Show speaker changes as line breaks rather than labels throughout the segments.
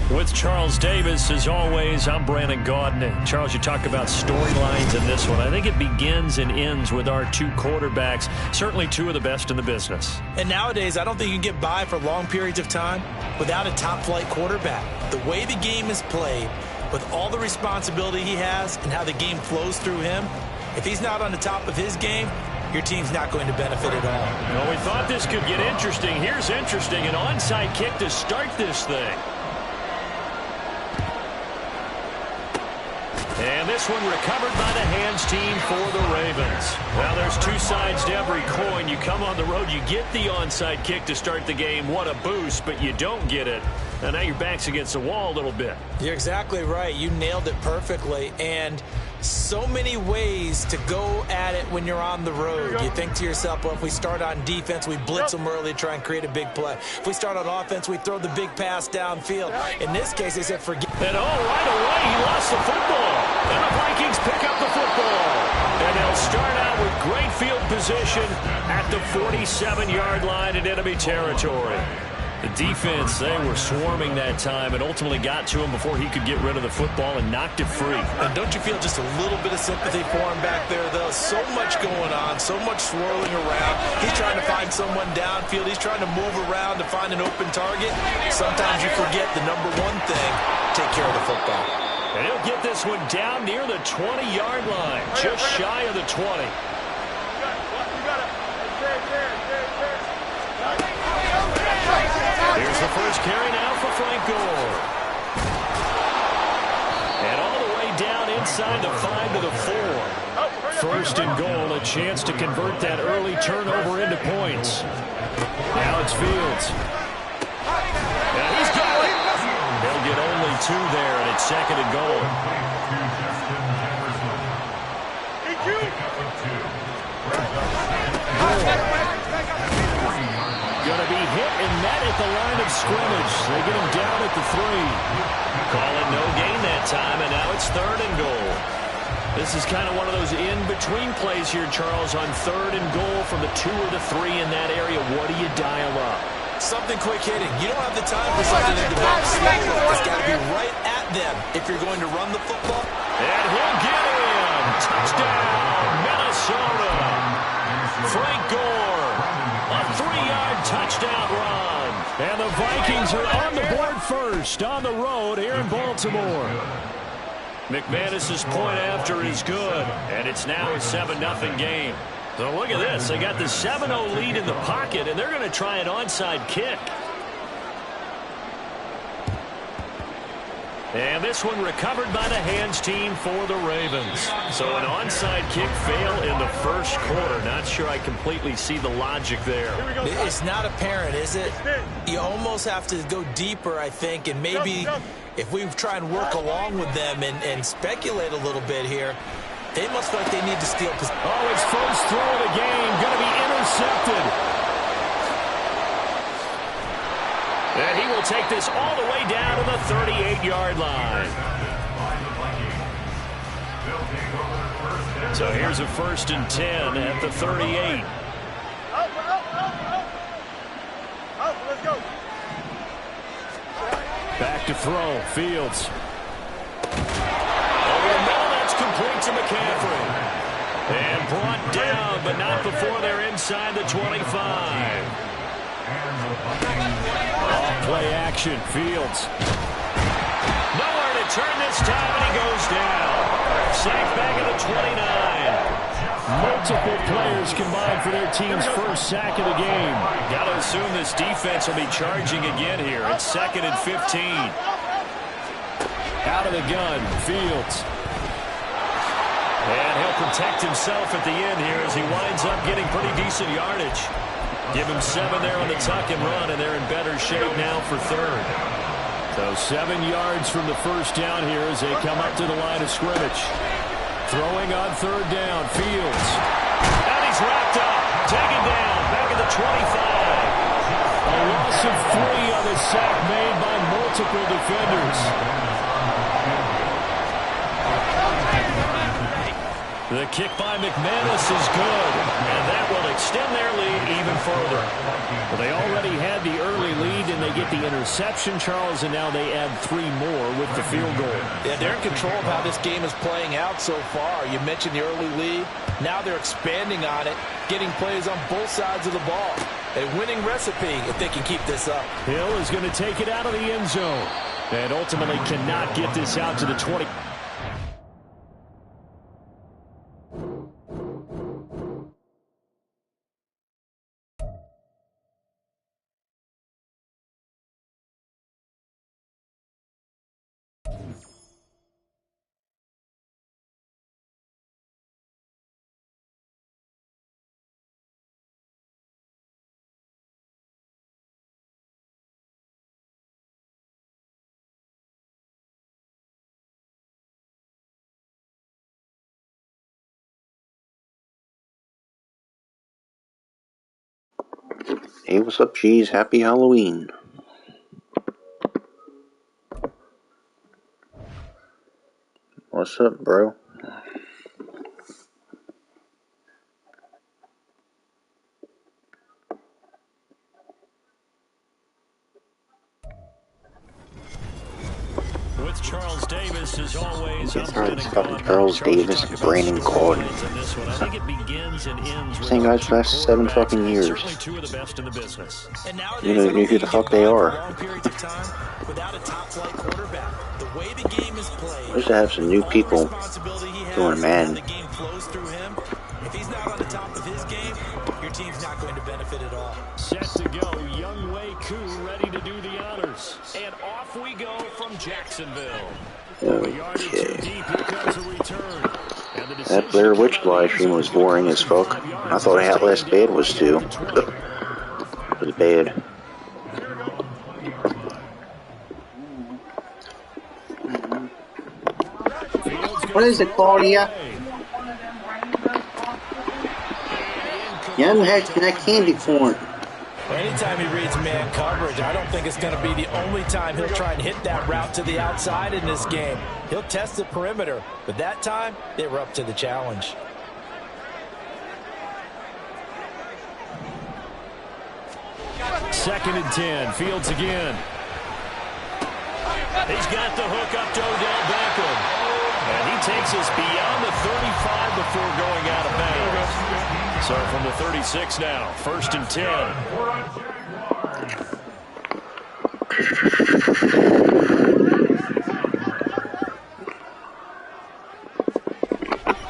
With Charles Davis, as always, I'm Brandon Gaudin. And Charles, you talk about storylines in this one. I think it begins and ends with our two quarterbacks, certainly two of the best in the business.
And nowadays, I don't think you can get by for long periods of time without a top-flight quarterback. The way the game is played, with all the responsibility he has and how the game flows through him, if he's not on the top of his game, your team's not going to benefit at all.
Well, we thought this could get interesting. Here's interesting, an onside kick to start this thing. And this one recovered by the hands team for the Ravens. Well, there's two sides to every coin. You come on the road, you get the onside kick to start the game. What a boost, but you don't get it. And now your back's against the wall a little bit.
You're exactly right. You nailed it perfectly. And so many ways to go at it when you're on the road. You think to yourself, well, if we start on defense, we blitz them early to try and create a big play. If we start on offense, we throw the big pass downfield. In this case, they said forget.
And right away, he lost the football. And the Vikings pick up the football. And they'll start out with great field position at the 47-yard line in enemy territory. The defense, they were swarming that time and ultimately got to him before he could get rid of the football and knocked it free.
And don't you feel just a little bit of sympathy for him back there, though? So much going on, so much swirling around. He's trying to find someone downfield. He's trying to move around to find an open target. Sometimes you forget the number one thing, take care of the football.
And he'll get this one down near the 20-yard line, just shy of the 20. Here's the first carry now for Frank Gore. And all the way down inside the 5 to the 4. First and goal, a chance to convert that early turnover into points. Now it's Fields. And he's got it. They'll get only 2 there, and it's second and goal. Going to be hit and met at the line of scrimmage. They get him down at the 3. Call it no gain that time, and now it's third and goal. This is kind of one of those in-between plays here, Charles, on third and goal from the 2 or the 3 in that area. What do you dial up?
Something quick hitting. You don't have the time for something that develops slowly. It's got to be right at them if you're going to run the football.
And he'll get in. Touchdown, Minnesota. Frank Gore. A 3-yard touchdown run. And the Vikings are on the board first on the road here in Baltimore. McManus's point after is good, and it's now a 7-0 game. So look at this. They got the 7-0 lead in the pocket, and they're going to try an onside kick. And this one recovered by the hands team for the Ravens. So an onside kick fail in the first quarter. Not sure I completely see the logic there.
It's not apparent, is it? You almost have to go deeper, I think, and maybe if we try and work along with them and speculate a little bit here, they must feel like they need to steal possession.
Oh, his first throw of the game going to be intercepted. And he will take this all the way down to the 38-yard line. So here's a 1st and 10 at the 38.
Let's go.
Back to throw, Fields. Over the middle, that's complete to McCaffrey. And brought down, but not before they're inside the 25. Play action, Fields. Nowhere to turn this time, and he goes down. Sacked back at the 29. Multiple players combined for their team's first sack of the game. Got to assume this defense will be charging again here. It's 2nd and 15. Out of the gun, Fields. And he'll protect himself at the end here as he winds up getting pretty decent yardage. Give him 7 there on the tuck and run, and they're in better shape now for third. So 7 yards from the first down here as they come up to the line of scrimmage. Throwing on third down, Fields. And he's wrapped up. Taken down, back at the 25. A loss of 3 on the sack made by multiple defenders. The kick by McManus is good, and that will extend their lead even further. Well, they already had the early lead, and they get the interception, Charles, and now they add 3 more with the field goal.
Yeah, they're in control of how this game is playing out so far. You mentioned the early lead. Now they're expanding on it, getting plays on both sides of the ball. A winning recipe if they can keep this up.
Hill is going to take it out of the end zone, and ultimately cannot get this out to the 20.
Hey, what's up, Cheese? Happy Halloween. What's up, bro?
With Charles Davis, as always,
I'm fucking Charles Davis and Brandon Gordon. Same guys for the last 7 fucking years. You don't even know who the fuck they are. I wish I have some new people doing Madden.
If he's not on the top of his game, your team's not going to benefit at all.
Set to go, Young Wei Koo ready to do the honors. And off we go from Jacksonville.
Okay. That Blair Witch live stream was boring as fuck. I thought Outlast Bad was too. It was bad.
What is it, Claudia? Young heck that candy corn.
Anytime he reads man coverage, I don't think it's going to be the only time he'll try and hit that route to the outside in this game. He'll test the perimeter, but that time, they were up to the challenge.
Second and 10, Fields again. He's got the hook up to Odell Beckham. And he takes us beyond the 35 before going out of bounds. So from the 36 now, first and 10.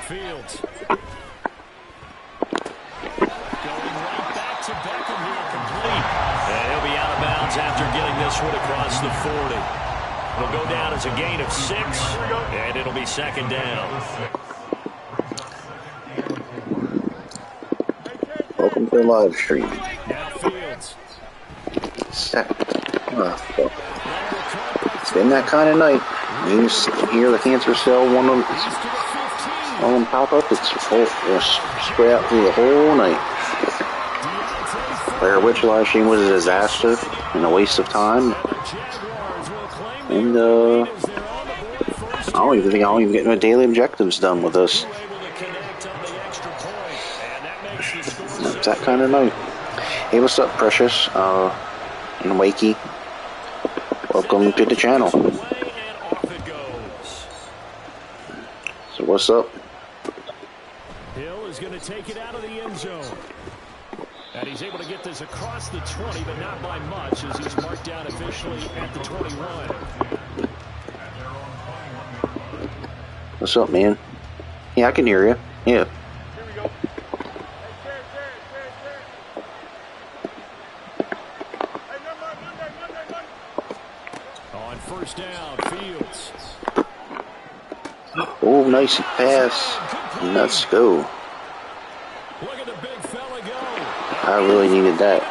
Fields. Going right back to Beckham here, complete. And he'll be out of bounds after getting this one across the 40. It'll go down as a gain of 6, and it'll be second down.
Welcome to the live stream.
Now Fields.
It's been that kind of night. You just hear the cancer cell, one of them pop up, it's spread out through the whole night. Blair Witch live stream was a disaster and a waste of time. And I don't even think I'll even get my daily objectives done with this. It's that kind of night. Hey, what's up, Precious? And Wakey. Welcome to the channel. So what's up?
Hill is going to take it out of the end zone. And he's able to get this across the 20, but not by much, as he's marked down officially at the 21.
What's up, man? Yeah, I can hear you. Yeah.
On first down, Fields.
Oh, nice pass. Let's go.
Look at the big fella go.
I really needed that.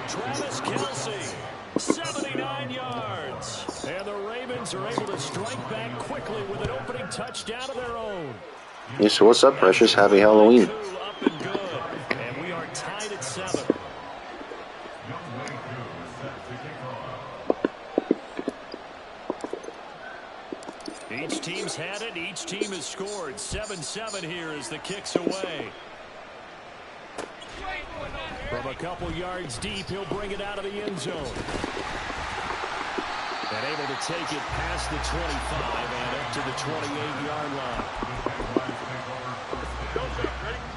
Travis Kelce, 79 yards. And the Ravens are able to strike back quickly with an opening touchdown of their own.
Yeah, so what's up, Precious? Happy Halloween.
Up and good. And we are tied at 7. Each team's had it. each team has scored. 7-7 here as the kick's away. From a couple yards deep, he'll bring it out of the end zone. And able to take it past the 25 and up to the 28-yard line.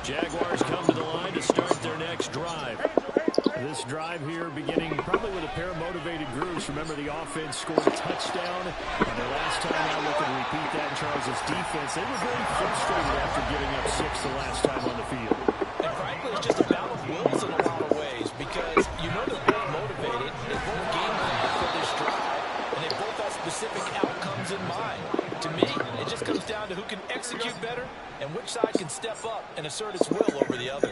Jaguars come to the line to start their next drive. This drive here beginning probably with a pair of motivated groups. Remember, the offense scored a touchdown. And the last time out, looking to repeat that in Charles' defense. They were very frustrated after giving up 6 the last time on the field.
And frankly, it's just a battle of wills in a lot of ways because you know they're both motivated. They both game plan for this drive, and they both have specific outcomes in mind. To me, it just comes down to who can execute better and which side can step up and assert its will over the other.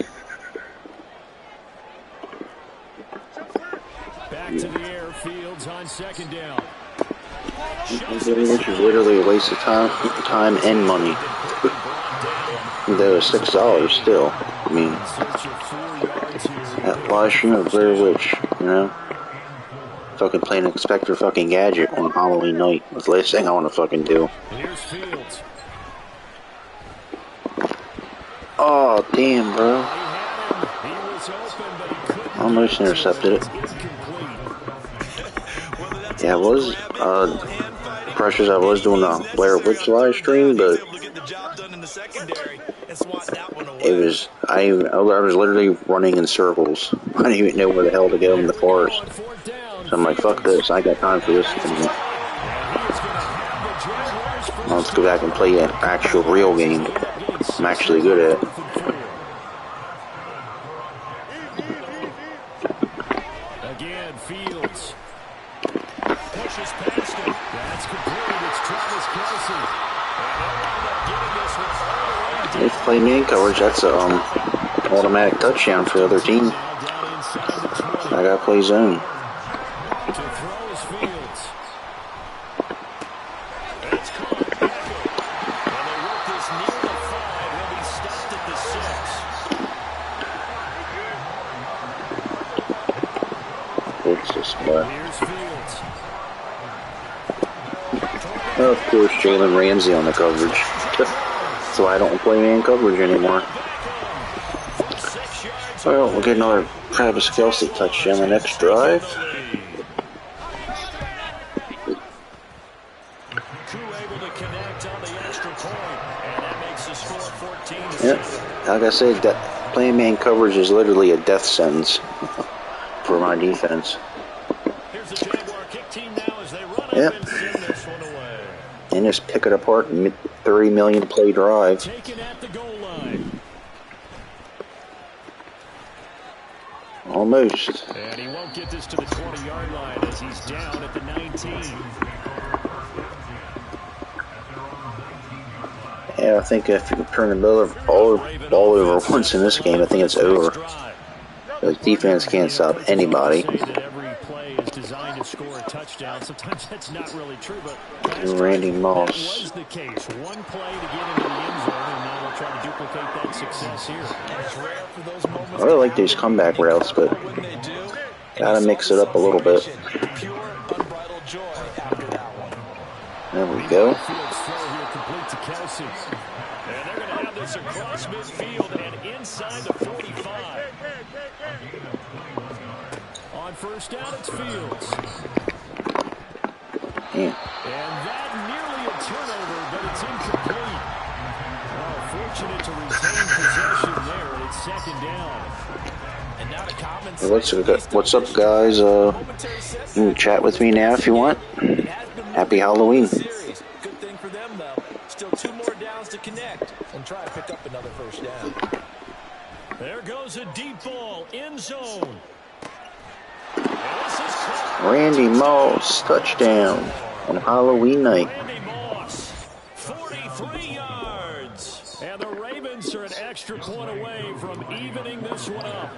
Back to the air, Fields on second down.
Which is literally a waste of time and money. There was $6 still. I mean, that live stream of Blair Witch, you know? Fucking playing Inspector fucking Gadget on Halloween night. That's the last thing I want to fucking do.
Here's Fields.
Oh, damn, bro. Almost intercepted it. Yeah, I was, precious, I was doing a Blair Witch live stream, but it was, I was literally running in circles. I didn't even know where the hell to go in the forest. So I'm like, fuck this, I got time for this. Well, let's go back and play an actual real game I'm actually good at.
Again, Fields pushes past him. That's complete. It's Travis Kelce.
If they play man coverage, that's a automatic touchdown for the other team. I gotta play zone.
To throw is Fields. It's caught back. And they work this near the 5. He'll be stopped at the 6.
What's this play?
Here's Fields.
Oh, of course, Jalen Ramsey on the coverage. That's why I don't play man coverage anymore. Well, we'll get another Travis Kelce touchdown the next drive. Yep, like I said, playing man coverage is literally a death sentence for my defense. Yep. And just pick it apart in 30 million play drive. Almost.
And he won't get this to the 20-yard line as he's down at the 19.
Yeah, I think if you can turn the ball over once in this game, I think it's over. The defense can't stop anybody.
Sometimes that's not really true, but
Randy Moss.
was the case. One play to get into the end zone, and now we'll try to duplicate that success here.
I really like these comeback routes, but gotta mix it up a little bit. There we go.
And they're going to have this across midfield and inside the 45. On first down, it's Fields.
Yeah.
And that nearly a turnover, but it's incomplete. Well, fortunate to retain possession there. It's second down. And now to Commons.
What's up, guys? You can chat with me now if you want. Happy Halloween.
Good thing for them, though. Still 2 more downs to connect and try to pick up another first down.
There goes a deep ball, end zone.
Randy Moss, touchdown on Halloween night.
Randy Moss, 43 yards. And the Ravens are an extra point away from evening this one up.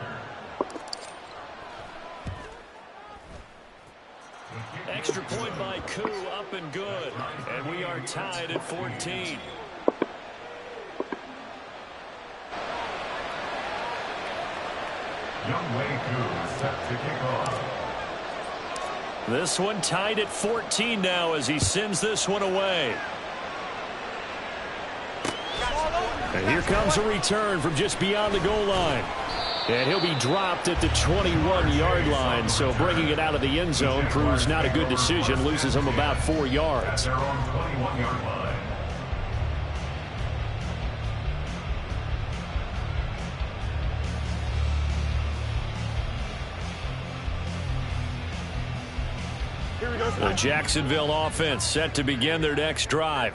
Extra point by Koo, up and good. And we are tied at 14.
Set to kick off.
This one tied at 14 now as he sends this one away. And here comes a return from just beyond the goal line. And he'll be dropped at the 21-yard line. So bringing it out of the end zone proves not a good decision. Loses him about 4 yards.
Their own 21-yard line.
The Jacksonville offense set to begin their next drive.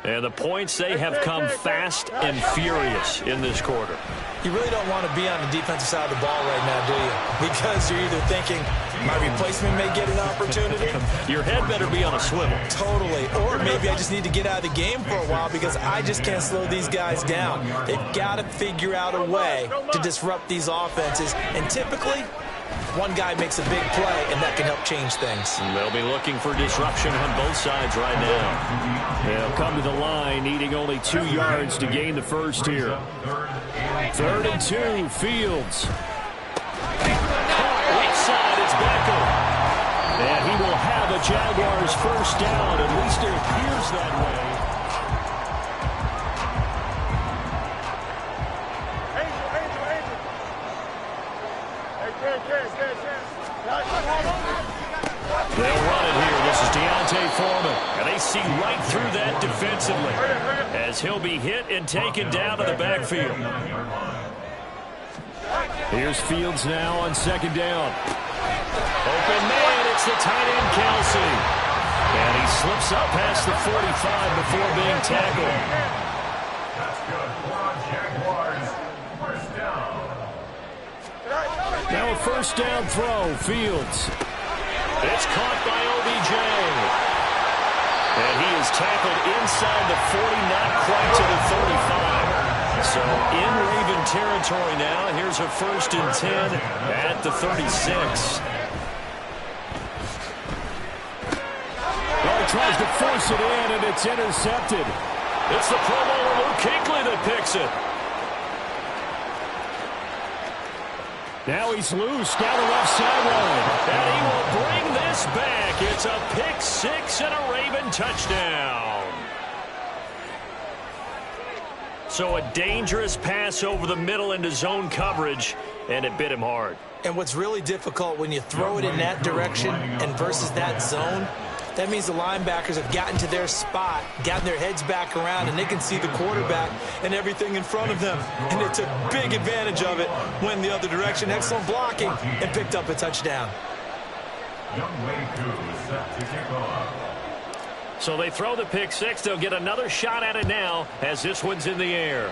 And the points, they have come fast and furious in this quarter.
You really don't want to be on the defensive side of the ball right now, do you? Because you're either thinking, my replacement may get an opportunity.
Your head better be on a swivel.
Totally. Or maybe I just need to get out of the game for a while because I just can't slow these guys down. They've got to figure out a way to disrupt these offenses. And typically, one guy makes a big play, and that can help change things.
And they'll be looking for disruption on both sides right now. They'll come to the line, needing only 2 yards to gain the first here. 3rd and 2, Fields. Right side, it's Beckham. And he will have a Jaguars first down. At least it appears that way. They'll run it here. This is Deontay Foreman. And they see right through that defensively as he'll be hit and taken down to the backfield. Here's Fields now on 2nd down. Open man, it's the tight end, Kelsey. And he slips up past the 45 before being tackled.
That's good for Jaguars. First down.
Now a first down throw, Fields. It's caught by OBJ. And he is tackled inside the 40, not quite to the 35. So in Raven territory now. Here's a 1st and 10 at the 36. Well, he tries to force it in, and it's intercepted. It's the Pro Bowler Luke Kuechly that picks it. Now he's loose down the left sideline. And he will bring this back. It's a pick 6 and a Raven touchdown. So a dangerous pass over the middle into zone coverage, and it bit him hard.
And what's really difficult when you throw it in that direction and versus that zone, that means the linebackers have gotten to their spot, gotten their heads back around, and they can see the quarterback and everything in front of them. And they took big advantage of it, went the other direction, excellent blocking, and picked up a touchdown.
Young Wade Koo set to kick off.
So they throw the pick 6. They'll get another shot at it now as this one's in the air.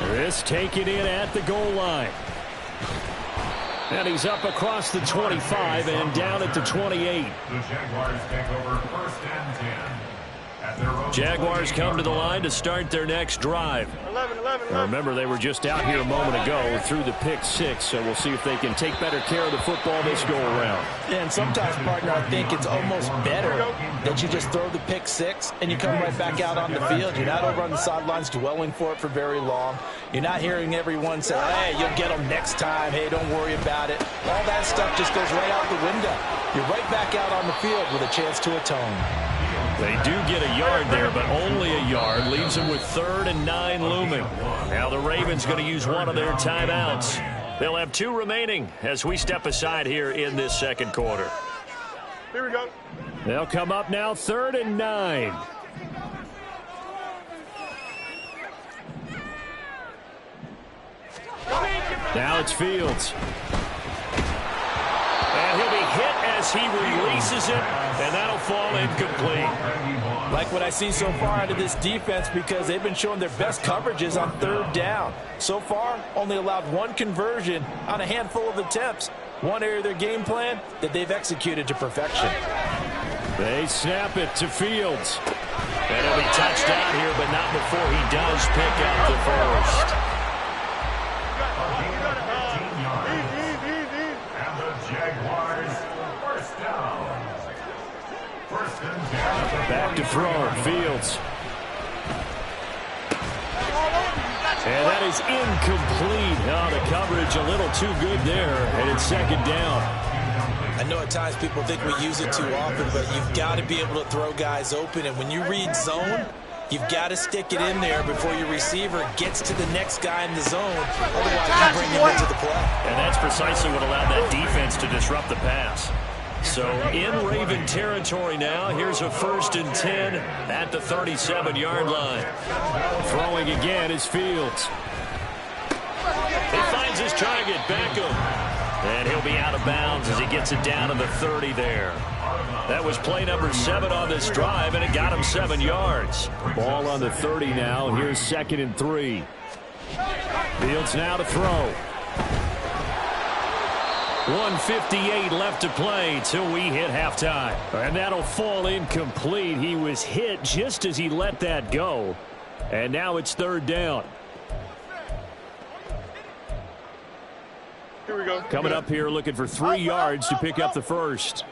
This taken in at the goal line. And he's up across the 25 and down at the 28.
The Jaguars take over 1st and 10. At their own
Jaguars come to the line to start their next drive.
11.
Now remember, they were just out here a moment ago through the pick 6, so we'll see if they can take better care of the football this go-around.
Yeah, and sometimes, partner, I think it's almost better that you just throw the pick 6 and you come right back out on the field. You're not over on the sidelines dwelling for it for very long. You're not hearing everyone say, hey, you'll get them next time. Hey, don't worry about it. All that stuff just goes right out the window. You're right back out on the field with a chance to atone.
They do get a yard there, but only a yard. Leaves them with 3rd and 9 looming. Now the Ravens going to use one of their timeouts. They'll have 2 remaining as we step aside here in this 2nd quarter.
Here we go.
They'll come up now 3rd and 9. Now it's Fields. And he'll be hit as he releases it, and that'll fall incomplete.
Like what I see so far out of this defense because they've been showing their best coverages on 3rd down. So far, only allowed 1 conversion on a handful of attempts. One area of their game plan that they've executed to perfection.
They snap it to Fields. And he'll be touched down here, but not before he does pick up the first.
And the Jaguars first down. 1st and 10.
Back to throw, Fields. And that is incomplete. Oh, the coverage a little too good there, and it's 2nd down.
I know at times people think we use it too often, but you've got to be able to throw guys open. And when you read zone, You've got to stick it in there before your receiver gets to the next guy in the zone. Otherwise, you bring him into the play.
And that's precisely what allowed that defense to disrupt the pass. So in Raven territory now, here's a 1st and 10 at the 37-yard line. Throwing again is Fields. He finds his target, Beckham. And he'll be out of bounds as he gets it down to the 30 there. That was play number 7 on this drive, and it got him 7 yards. Ball on the 30 now. Here's 2nd and 3. Fields now to throw. 1:58 left to play till we hit halftime. And that'll fall incomplete. He was hit just as he let that go. And now it's 3rd down.
Here we go.
Coming up here looking for 3 yards to pick up the first.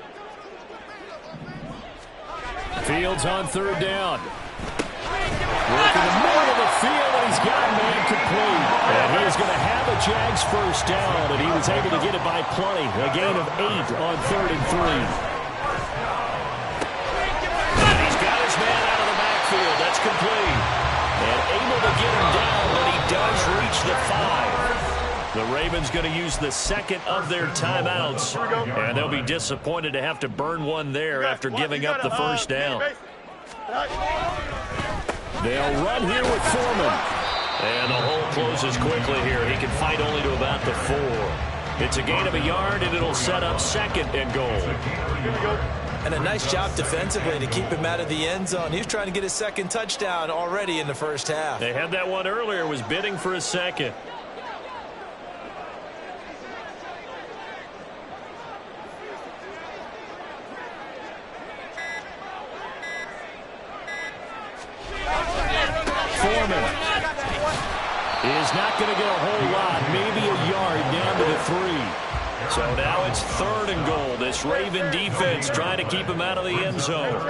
Fields on 3rd down. Working the middle of the field, and he's got man complete. And he's going to have a Jags first down, and he was able to get it by plenty. A gain of 8 on 3rd and 3. And he's got his man out of the backfield. That's complete. And able to get him down, but he does reach the 5. The Ravens going to use the 2nd of their timeouts, and they'll be disappointed to have to burn one there after giving up the first down. They'll run here with Foreman. And the hole closes quickly here. He can fight only to about the 4. It's a gain of a yard, and it'll set up 2nd and goal.
And a nice job defensively to keep him out of the end zone. He was trying to get his 2nd touchdown already in the first half.
They had that one earlier, was bidding for a 2nd. Foreman is not going to get a whole lot, maybe a yard down to the 3. So now it's 3rd and goal. This Raven defense trying to keep him out of the end zone.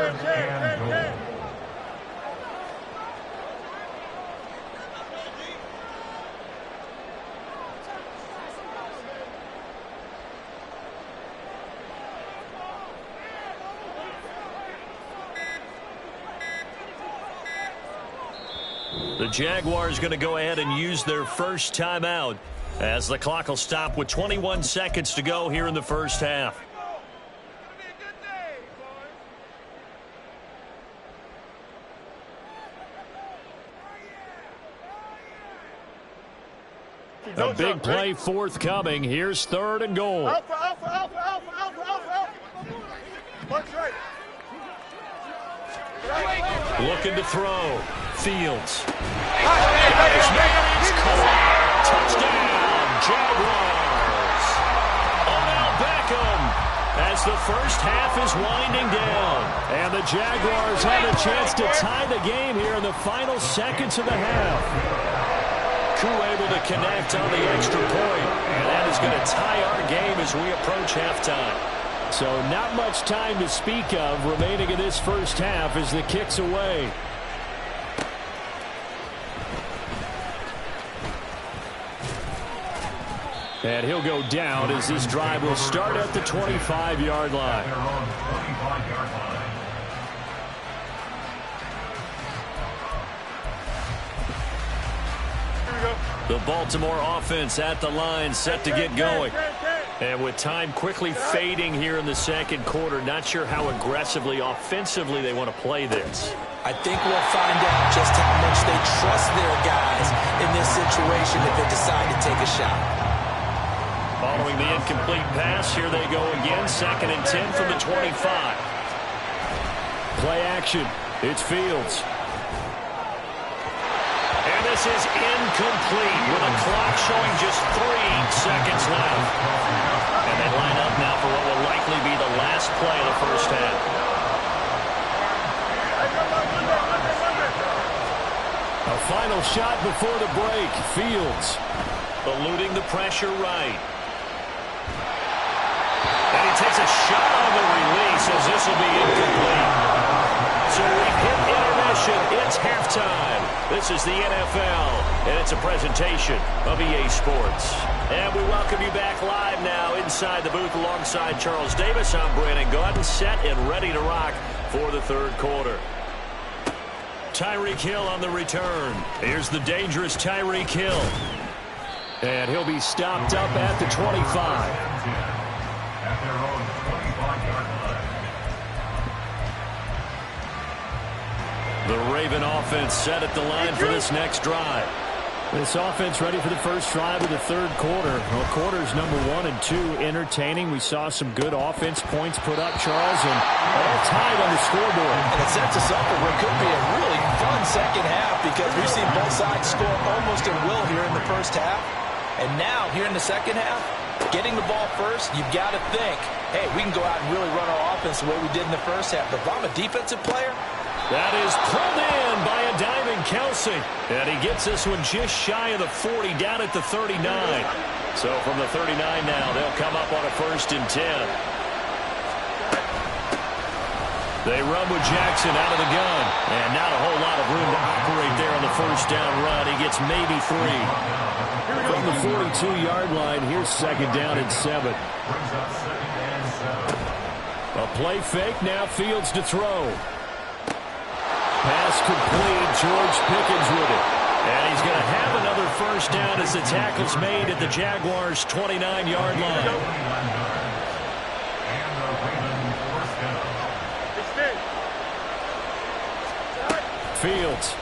The Jaguars going to go ahead and use their first timeout as the clock will stop with 21 seconds to go here in the first half. A big play forthcoming. Here's 3rd and goal. Looking to throw. Fields. Touchdown, Jaguars. Odell Beckham as the first half is winding down. And the Jaguars have a chance to tie the game here in the final seconds of the half. Koo able to connect on the extra point. And that is going to tie our game as we approach halftime. So not much time to speak of remaining in this first half as the kick's away. And he'll go down as this drive will start at the 25-yard line. The Baltimore offense at the line, set to get going. And with time quickly fading here in the second quarter, not sure how aggressively, offensively they want to play this.
I think we'll find out just how much they trust their guys in this situation if they decide to take a shot.
Following the incomplete pass, here they go again, 2nd and 10 from the 25. Play action. It's Fields. And this is incomplete with a clock showing just 3 seconds left. And they line up now for what will likely be the last play of the first half. A final shot before the break. Fields eluding the pressure right. And he takes a shot on the release as this will be incomplete. So we've hit intermission. It's halftime. This is the NFL, and it's a presentation of EA Sports. And we welcome you back live now inside the booth alongside Charles Davis. I'm Brandon Gaudin, set and ready to rock for the third quarter. Tyreek Hill on the return. Here's the dangerous Tyreek Hill. And he'll be stopped up at the 25.
At their own 25-yard line.
The Raven offense set at the line for this next drive.
This offense ready for the first drive of the third quarter. Well, quarters number 1 and 2 entertaining. We saw some good offense points put up, Charles, and all tied on the scoreboard.
And it sets us up for what could be a really fun second half because we've seen both sides score almost at will here in the first half. And now, here in the second half, getting the ball first, you've got to think, hey, we can go out and really run our offense the way we did in the first half. But if I'm a defensive player,
that is pulled in by a diving Kelsey. And he gets this one just shy of the 40, down at the 39. So from the 39 now, they'll come up on a 1st and 10. They run with Jackson out of the gun. And not a whole lot of room to operate there on the first down run. He gets maybe 3.
From the 42-yard line, here's 2nd down and 7.
A play fake, now Fields to throw. Pass complete, George Pickens with it. And he's going to have another first down as the tackle's made at the Jaguars' 29-yard line. Fields.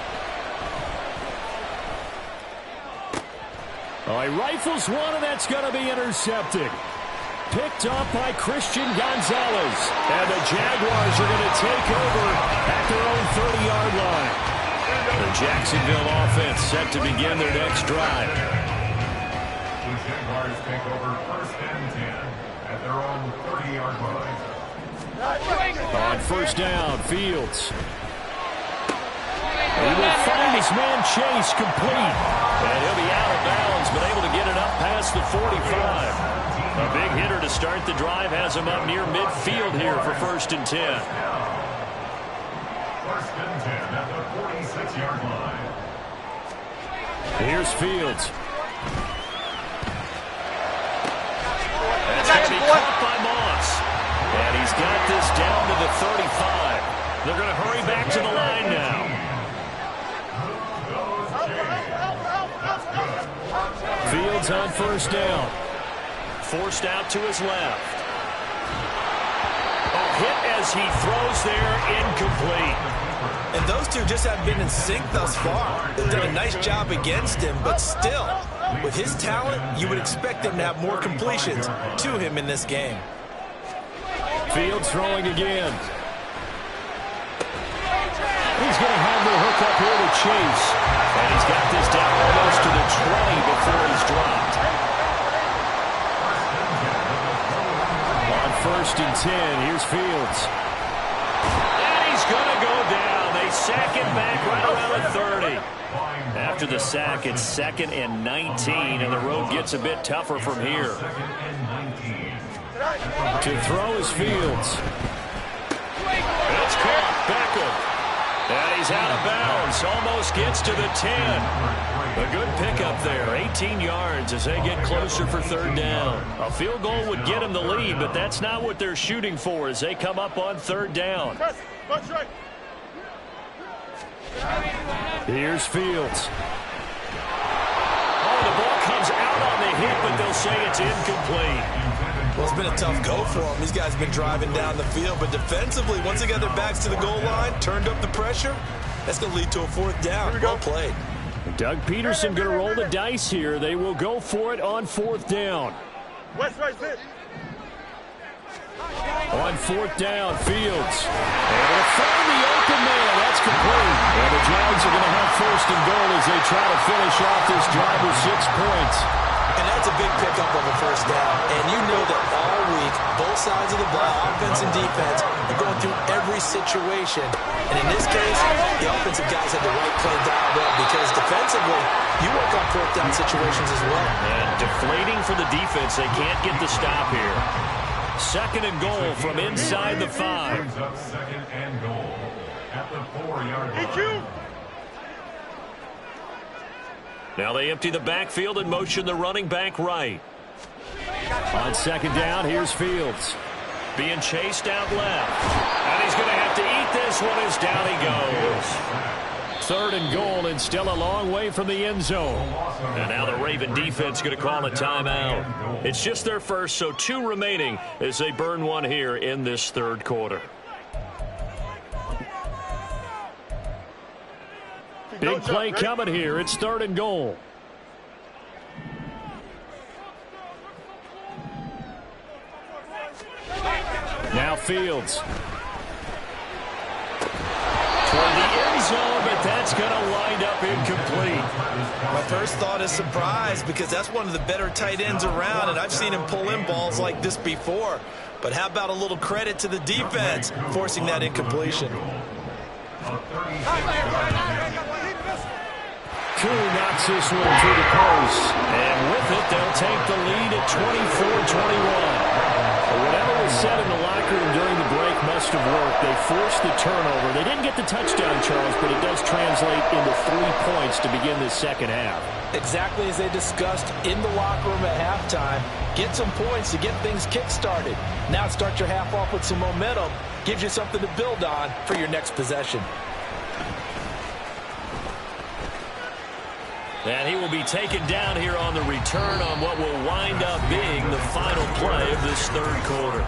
Oh, he rifles one, and that's going to be intercepted. Picked up by Christian Gonzalez. And the Jaguars are going to take over at their own 30-yard line. The Jacksonville offense set to begin their next drive.
The Jaguars take over 1st and 10 at their own 30-yard line.
On first down, Fields. He will find his man Chase complete. And he'll be out of bounds, but able to get it up past the 45. A big hitter to start the drive has him up near midfield here for 1st and 10.
1st and 10 at the 46-yard line.
Here's Fields. That's going to be caught by Moss. And he's got this down to the 35. They're going to hurry back to the line now. Fields on first down. Forced out to his left. A hit as he throws there, incomplete.
and those two just haven't been in sync thus far. They've done a nice job against him, but still, with his talent, you would expect them to have more completions to him in this game.
Fields throwing again. He's going to have the hook up here to Chase. And he's got this down almost to the 20 before he's dropped. On 1st and 10, here's Fields. And he's going to go down. They sack him back right around the 30. After the sack, it's 2nd and 19, and the road gets a bit tougher from here. To throw is Fields. It's caught. Beckham. And he's out of bounds. Almost gets to the 10. A good pickup there. 18 yards as they get closer for 3rd down. A field goal would get them the lead, but that's not what they're shooting for as they come up on 3rd down. Here's Fields. Oh, the ball comes out on the hit, but they'll say it's incomplete.
Well, it's been a tough go for them. These guys have been driving down the field, but defensively, once they got their backs to the goal line, turned up the pressure, that's going to lead to a 4th down. Well played.
Doug Peterson going to roll the dice here. They will go for it on 4th down. On 4th down, Fields. Able to find the open man. That's complete. And the Jags are going to have 1st and goal as they try to finish off this drive with 6 points.
And that's a big pickup of a 1st down. And you know that all week, both sides of the ball, offense and defense, are going through every situation. And in this case, the offensive guys had the right play dialed up because defensively, you work on 4th down situations as well.
And deflating for the defense. They can't get the stop here. 2nd and goal from inside the 5.
2nd and goal at the 4-yard line.
Now they empty the backfield and motion the running back right. On 2nd down, here's Fields. Being chased out left. And he's going to have to eat this one as down he goes.
3rd and goal, and still a long way from the end zone.
And now the Raven defense going to call a timeout. It's just their first, so 2 remaining as they burn one here in this 3rd quarter.
Big play coming here. It's 3rd and goal. Now Fields. Toward the end zone, but that's going to wind up incomplete.
My first thought is surprise, because that's one of the better tight ends around, and I've seen him pull in balls like this before. But how about a little credit to the defense forcing that incompletion?
Koo knocks this one through the post. And with it, they'll take the lead at 24-21. Whatever was said in the locker room during the break must have worked. They forced the turnover. They didn't get the touchdown, Charles, but it does translate into 3 points to begin the second half.
Exactly as they discussed in the locker room at halftime. Get some points to get things kick-started. Now start your half off with some momentum. Gives you something to build on for your next possession.
And he will be taken down here on the return on what will wind up being the final play of this 3rd quarter.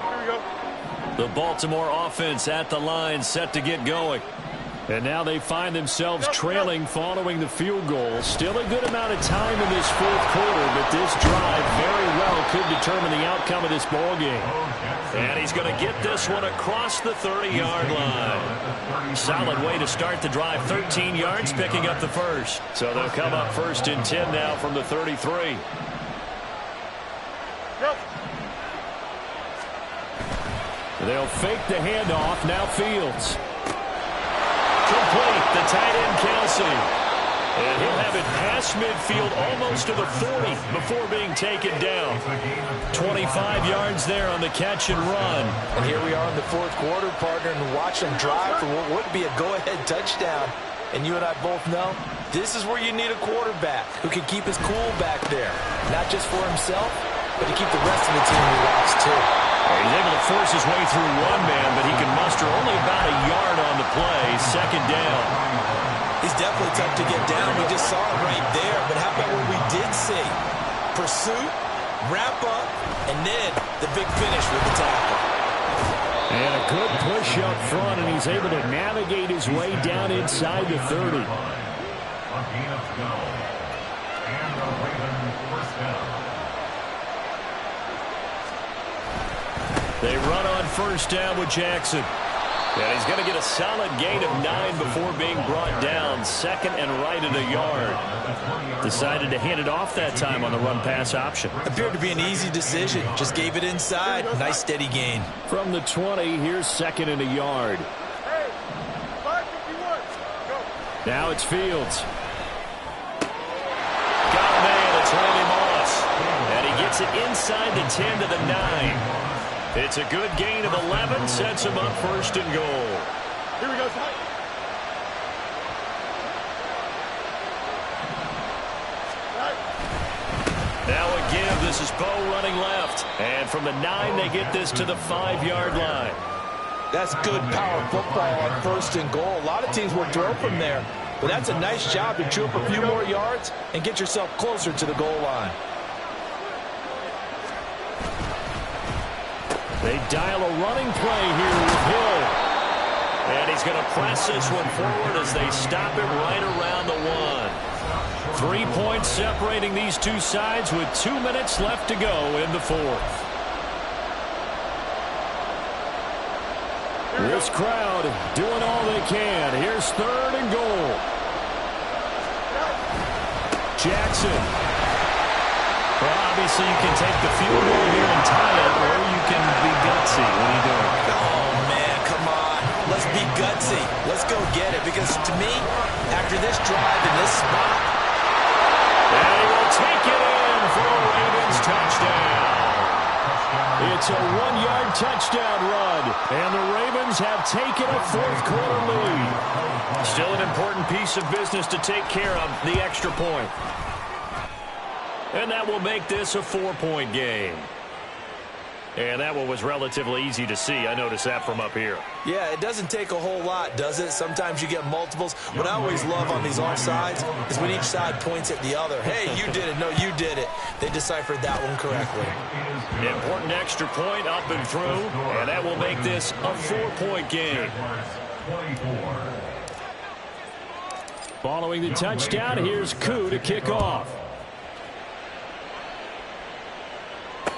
Here we go.
The Baltimore offense at the line, set to get going.
And now they find themselves trailing following the field goal. Still a good amount of time in this 4th quarter, but this drive very well could determine the outcome of this ball game.
And he's going to get this one across the 30-yard line. Solid way to start the drive. 13 yards, picking up the first. So they'll come up 1st and 10 now from the 33.
They'll fake the handoff. Now Fields.
Complete, the tight end Kelsey. And he'll have it past midfield almost to the 40 before being taken down. 25 yards there on the catch and run.
And here we are in the 4th quarter, partner, and watch them drive for what would be a go-ahead touchdown. And you and I both know this is where you need a quarterback who can keep his cool back there. Not just for himself, but to keep the rest of the team relaxed too.
He's able to force his way through one man, but he can muster only about a yard on the play. 2nd down.
He's definitely tough to get down. We just saw it right there. But how about what we did see? Pursuit, wrap up, and then the big finish with the tackle.
And a good push up front, and he's able to navigate his way down inside the 30.
They run on 1st down with Jackson. And he's going to get a solid gain of 9 before being brought down. 2nd and right at a yard. Decided to hand it off that time on the run-pass option.
Appeared to be an easy decision. Just gave it inside. Nice steady gain.
From the 20, here's 2nd and a yard.
Hey, 551. Go.
Now it's Fields.
Got a man. It's Randy Moss. And he gets it inside the 10 to the 9. It's a good gain of 11, sets him up 1st and goal.
Here we go.
Now again, this is Bo running left. And from the 9, they get this to the 5-yard line.
That's good power football on 1st and goal. A lot of teams will throw from there. But that's a nice job to chew up a few more yards and get yourself closer to the goal line.
They dial a running play here with Hill.
And he's going to press this one forward as they stop it right around the 1.
3 points separating these two sides with 2 minutes left to go in the 4th. This crowd doing all they can. Here's 3rd and goal. Jackson.
Well, obviously you can take the field goal here and tie it, or you can be gutsy. What are you doing?
Oh, man, come on. Let's be gutsy. Let's go get it. Because to me, after this drive in this spot,
and he will take it in for a Ravens touchdown.
It's a 1-yard touchdown run, and the Ravens have taken a 4th quarter lead.
important piece of business to take care of, the extra point. And that will make this a 4-point game. And that one was relatively easy to see. I noticed that from up here.
Yeah, it doesn't take a whole lot, does it? Sometimes you get multiples. What I always love on these offsides is when each side points at the other. Hey, you did it. No, you did it. They deciphered that one correctly.
Important extra point up and through. And that will make this a 4-point game.
Following the touchdown, here's Koo to kick off.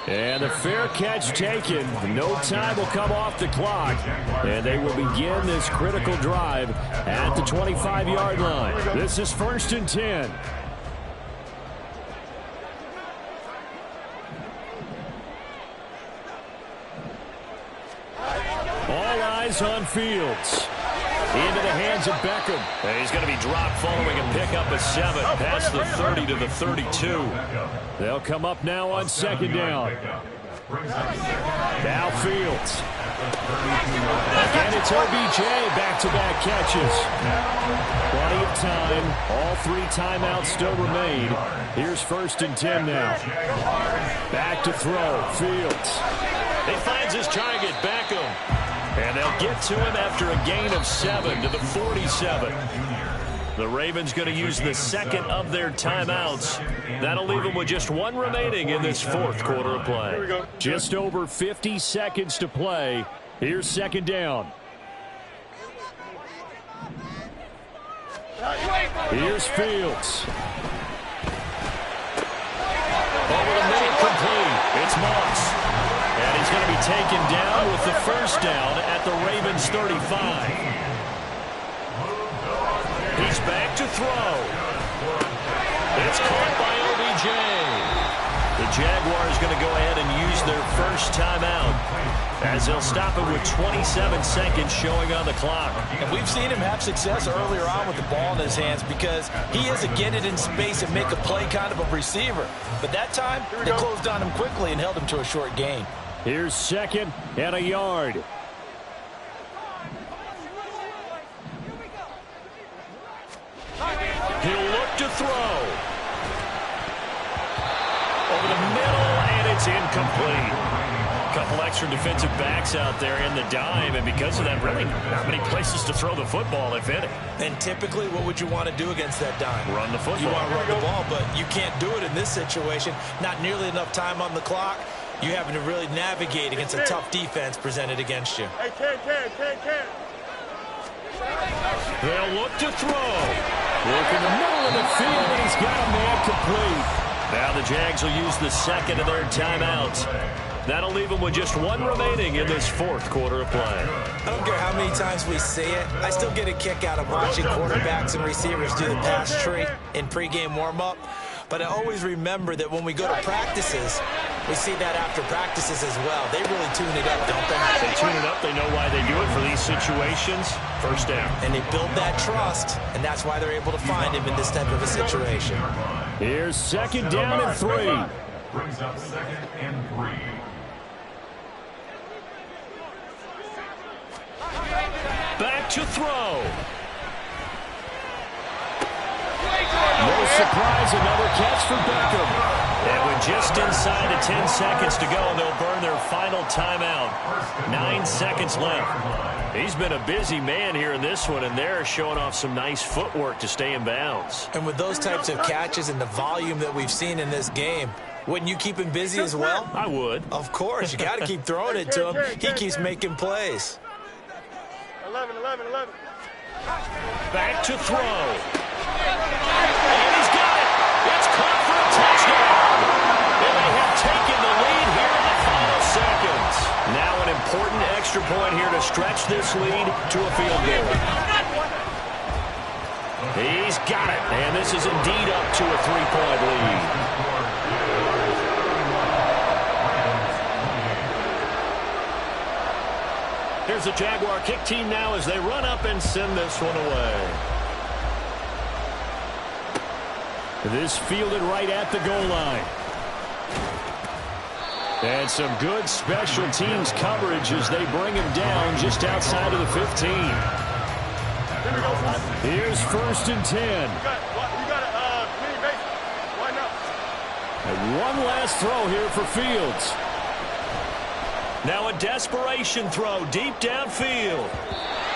And the fair catch taken. No time will come off the clock. And they will begin this critical drive at the 25-yard line. This is 1st and 10. All eyes on Fields. Into the hands of Beckham.
And he's going to be dropped following a pickup of 7 past the 30 to the 32.
They'll come up now on 2nd down. Now Fields. Again, it's OBJ. Back-to-back catches. Plenty of time. All 3 timeouts still remain. Here's 1st and 10 now. Back to throw. Fields.
He finds his target, Beckham. And they'll get to him after a gain of 7 to the 47. The Ravens going to use the second of their timeouts. That'll leave them with just 1 remaining in this 4th quarter of play.
Just over 50 seconds to play. Here's 2nd down. Here's Fields.
Over the middle, complete. It's Moss. And he's going to be taken down with the 1st down at the Ravens 35. He's back to throw. It's caught by OBJ. The Jaguars going to go ahead and use their 1st timeout as they'll stop it with 27 seconds showing on the clock.
And we've seen him have success earlier on with the ball in his hands because he is a get it in space and make a play kind of a receiver. But that time, they closed on him quickly and held him to a short gain.
Here's 2nd and a yard.
He'll look to throw. Over the middle, and it's incomplete. A couple extra defensive backs out there in the dime, and because of that, really not many places to throw the football, if any.
And typically, what would you want to do against that dime?
Run the football.
You want to run the ball, but you can't do it in this situation. Not nearly enough time on the clock. You're having to really navigate against a tough defense presented against you.
Hey, can.
They'll look to throw.
Look in the middle of the field, and he's got a man complete.
Now the Jags will use the second of their timeouts. That'll leave them with just 1 remaining in this 4th quarter of play.
I don't care how many times we see it. I still get a kick out of watching quarterbacks and receivers do the pass tree in pregame warm-up. But I always remember that when we go to practices, we see that after practices as well. They really tune it up, don't they?
They tune it up. They know why they do it for these situations. 1st down.
And they build that trust, and that's why they're able to find him in this type of a situation.
Here's 2nd down and 3.
Brings up 2nd and 3.
Back to throw.
No surprise, another catch for Beckham.
And with just inside of 10 seconds to go, they'll burn their final timeout. 9 seconds left. He's been a busy man here in this one, and they're showing off some nice footwork to stay in bounds.
And with those types of catches and the volume that we've seen in this game, wouldn't you keep him busy as well?
I would.
Of course. You got to keep throwing it to him. He keeps making plays.
11.
Back to throw. And he's got it. It's caught for a touchdown. And they have taken the lead here in the final seconds. Now an important extra point here to stretch this lead to a field goal. He's got it. And this is indeed up to a 3-point lead. Here's the Jaguar kick team now as they run up and send this one away.
This fielded right at the goal line. And some good special teams coverage as they bring him down just outside of the 15. Here's 1st and 10.
You got a mini base. Why not?
And one last throw here for Fields.
Now a desperation throw deep downfield.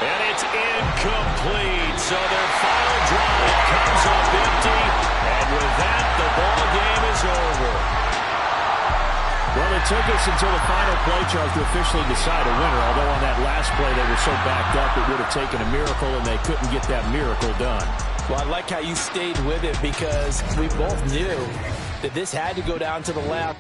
And it's incomplete. So their final drive comes up empty. And with that, the ball game is over.
Well, it took us until the final play, Charles, to officially decide a winner. Although on that last play they were so backed up it would have taken a miracle, and they couldn't get that miracle done.
Well, I like how you stayed with it because we both knew that this had to go down to the last.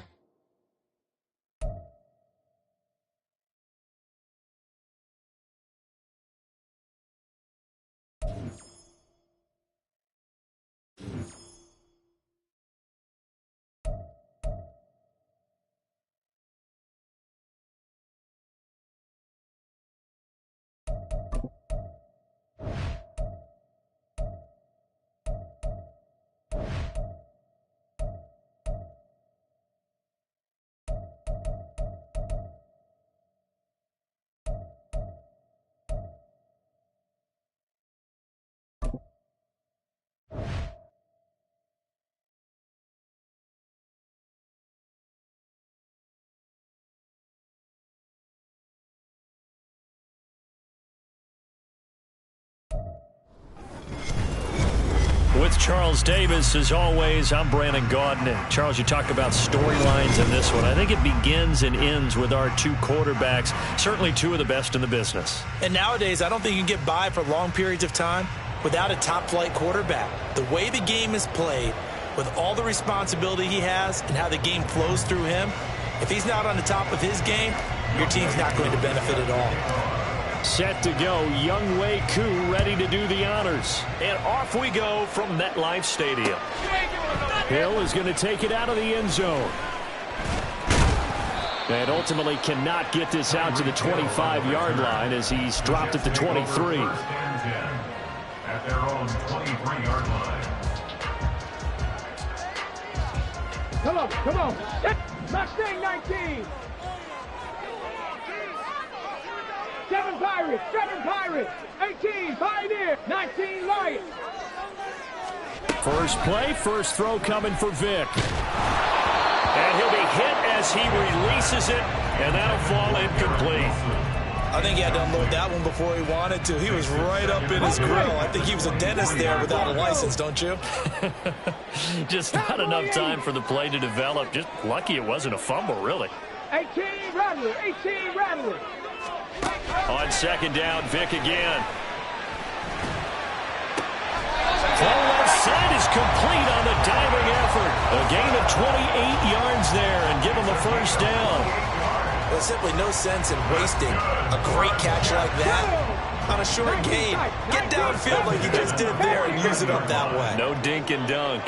With Charles Davis, as always, I'm Brandon Gaudin. And Charles, you talk about storylines in this one. I think it begins and ends with our two quarterbacks, certainly two of the best in the business.
And nowadays, I don't think you can get by for long periods of time without a top-flight quarterback. The way the game is played, with all the responsibility he has and how the game flows through him, if he's not on the top of his game, your team's not going to benefit at all.
Set to go, Younghoe Koo ready to do the honors.
And off we go from MetLife Stadium.
Hill is going to take it out of the end zone. And ultimately cannot get this out to the 25-yard line as he's dropped at the 23.
At their own 23-yard line.
Come on. Mustang 19. 7 Pirates. 18 Pioneer. 19 Lions.
First play, first throw coming for Vic.
And he'll be hit as he releases it, and that'll fall incomplete.
I think he had to unload that one before he wanted to. He was right up in his grill. I think he was a dentist there without a license, don't you?
Just not enough time for the play to develop. Just lucky it wasn't a fumble, really.
18 Rattler.
On second down, Vic again. Throw left side is complete on the diving effort. A gain of 28 yards there and give him a first down.
There's simply no sense in wasting a great catch like that on a short gain. Get downfield like you just did there and use it up that way.
No dink and dunk.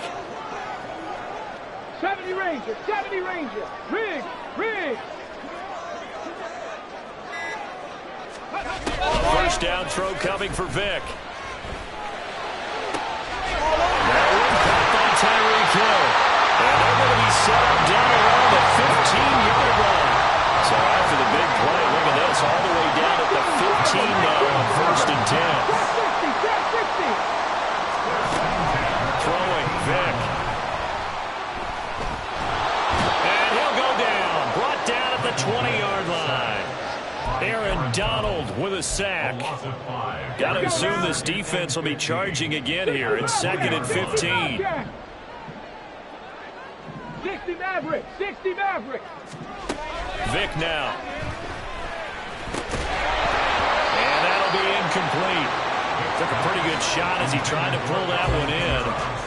70 Ranger. Riggs.
First down throw coming for Vic. That one caught by Tyreek Hill. And they're going to be set up down around the 15-yard line. So after the big play, look at this, all the way down at the 15 now on 1st and 10. Throwing Vic. And he'll go down. Brought down at the 20-yard line. Aaron Donald with a sack. Got to assume this defense will be charging again here. It's 2nd and 15.
60 Maverick.
Vic now. And that'll be incomplete. Took a pretty good shot as he tried to pull that one in.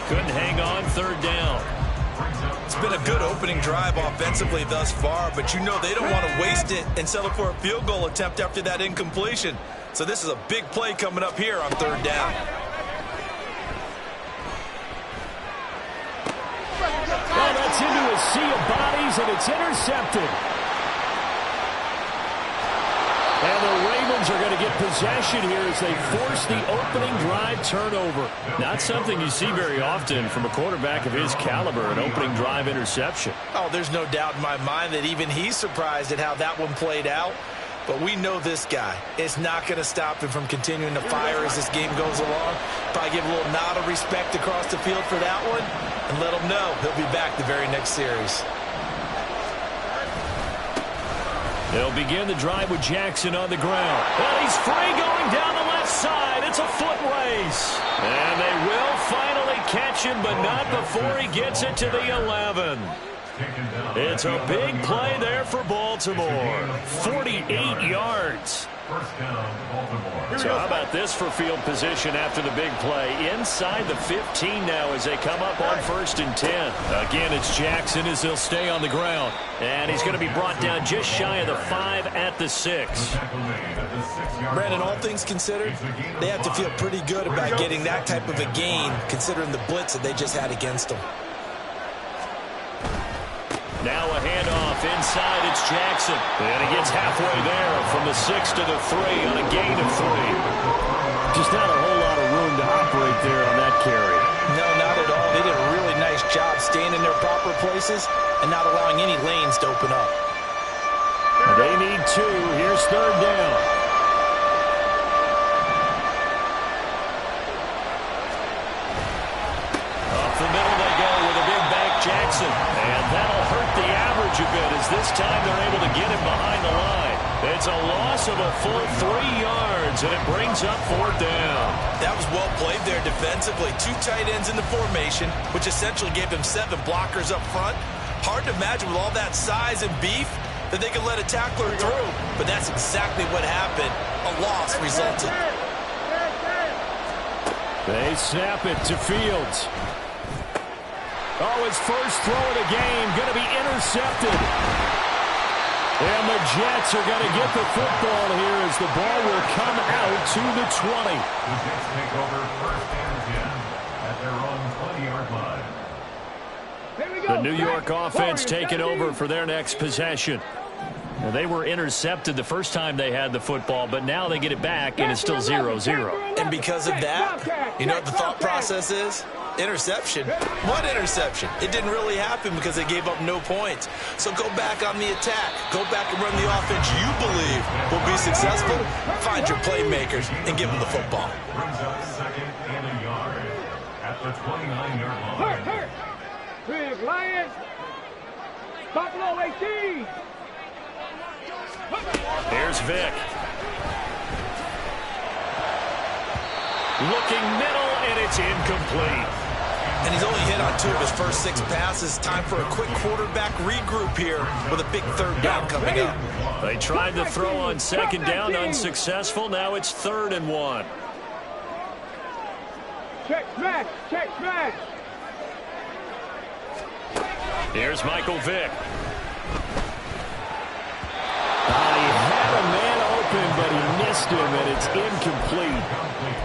Couldn't hang on 3rd down.
It's been a good opening drive offensively thus far, but you know they don't want to waste it and settle for a field goal attempt after that incompletion. So this is a big play coming up here on 3rd down.
Oh, that's into a sea of bodies, and it's intercepted. And the Ravens are going to get possession here as they force the opening drive turnover. Not something you see very often from a quarterback of his caliber, an opening drive interception.
Oh, there's no doubt in my mind that even he's surprised at how that one played out. but we know this guy. It's not going to stop him from continuing to fire as this game goes along. Probably give a little nod of respect across the field for that one and let him know he'll be back the very next series.
They'll begin the drive with Jackson on the ground. Well, he's free going down the left side. It's a foot race. And they will finally catch him, but not before he gets it to the 11. It's a big play there for Baltimore. 48 yards.
First down, Baltimore.
So how about this for field position after the big play? Inside the 15 now as they come up on 1st and 10. Again, it's Jackson as he'll stay on the ground. And he's going to be brought down just shy of the 5 at the 6.
Brandon, all things considered, they have to feel pretty good about getting that type of a gain considering the blitz that they just had against them.
Now a handoff inside, it's Jackson. And he gets halfway there from the 6 to the 3 on a gain of 3. Just not a whole lot of room to operate there on that carry.
No, not at all. They did a really nice job staying in their proper places and not allowing any lanes to open up.
They need 2. Here's 3rd down. Up the middle they go with a big back Jackson. And that'll hurt the average a bit as this time they're able to get him behind the line. It's a loss of a full 3 yards, and it brings up 4th down.
That was well played there defensively. 2 tight ends in the formation, which essentially gave them 7 blockers up front. Hard to imagine with all that size and beef that they could let a tackler through, but that's exactly what happened. A loss resulted.
They snap it to Fields. Oh, his first throw of the game going to be intercepted. And the Jets are going to get the football here as the ball will come out to the 20.
The Jets take over 1st and 10 at their own 20-yard line.
The New York offense taking over for their next possession. Now, they were intercepted the first time they had the football, but now they get it back, and it's still 0-0.
And because of that, you know what the thought process is? Interception. What interception? It didn't really happen because they gave up no points. So go back on the attack. Go back and run the offense you believe will be successful. Find your playmakers and give them the football.
Brings up 2nd and a yard at the 29-yard line.
Big Lions. Buffalo 18.
Here's Vic. Looking middle, and it's incomplete.
And he's only hit on 2 of his first 6 passes. Time for a quick quarterback regroup here with a big 3rd down coming up.
They tried to throw on 2nd down, unsuccessful. Now it's 3rd and 1.
Check smash. Check smash.
Here's Michael Vick. He had a man open, but he missed him, and it's incomplete.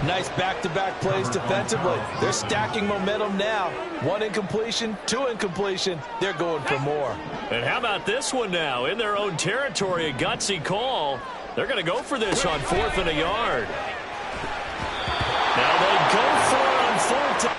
Nice back-to-back plays defensively. They're stacking momentum now. 1 incompletion, 2 incompletion. They're going for more.
And how about this one now? In their own territory, a gutsy call. They're going to go for this on 4th and a yard. Now they go for it on 4th down.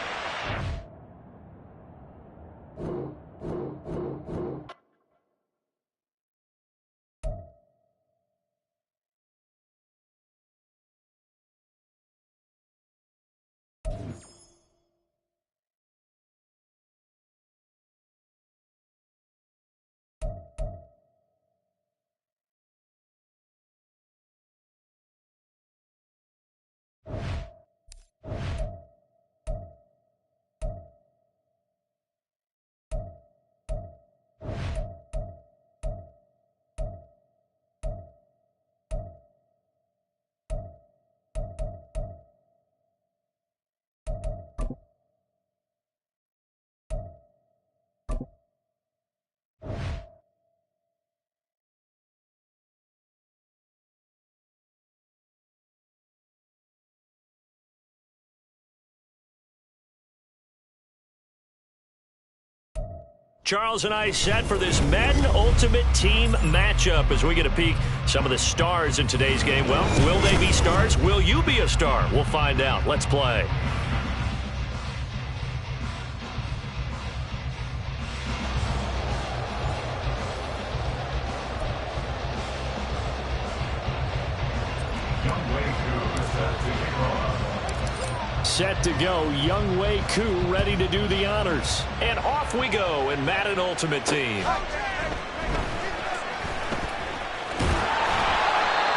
Charles and I set for this Madden Ultimate Team matchup as we get a peek some of the stars in today's game. Well, will they be stars? Will you be a star? We'll find out. Let's play.
Set to go, Young Wei Koo ready to do the honors.
And off we go in Madden Ultimate Team.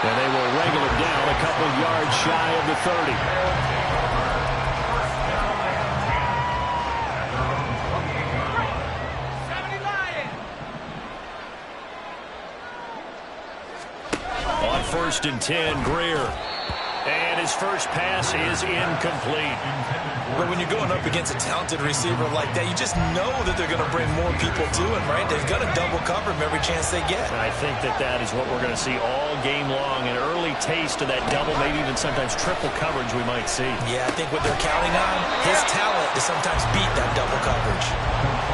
And they will wrangle him down a couple yards shy of the 30.
On 1st and 10, Greer. And his first pass is incomplete.
But when you're going up against a talented receiver like that, you just know that they're going to bring more people to him, right? They're going to double cover him every chance they get.
And I think that is what we're going to see all game long. An early taste of that double, maybe even sometimes triple coverage we might see.
Yeah, I think what they're counting on, his talent to sometimes beat that double coverage.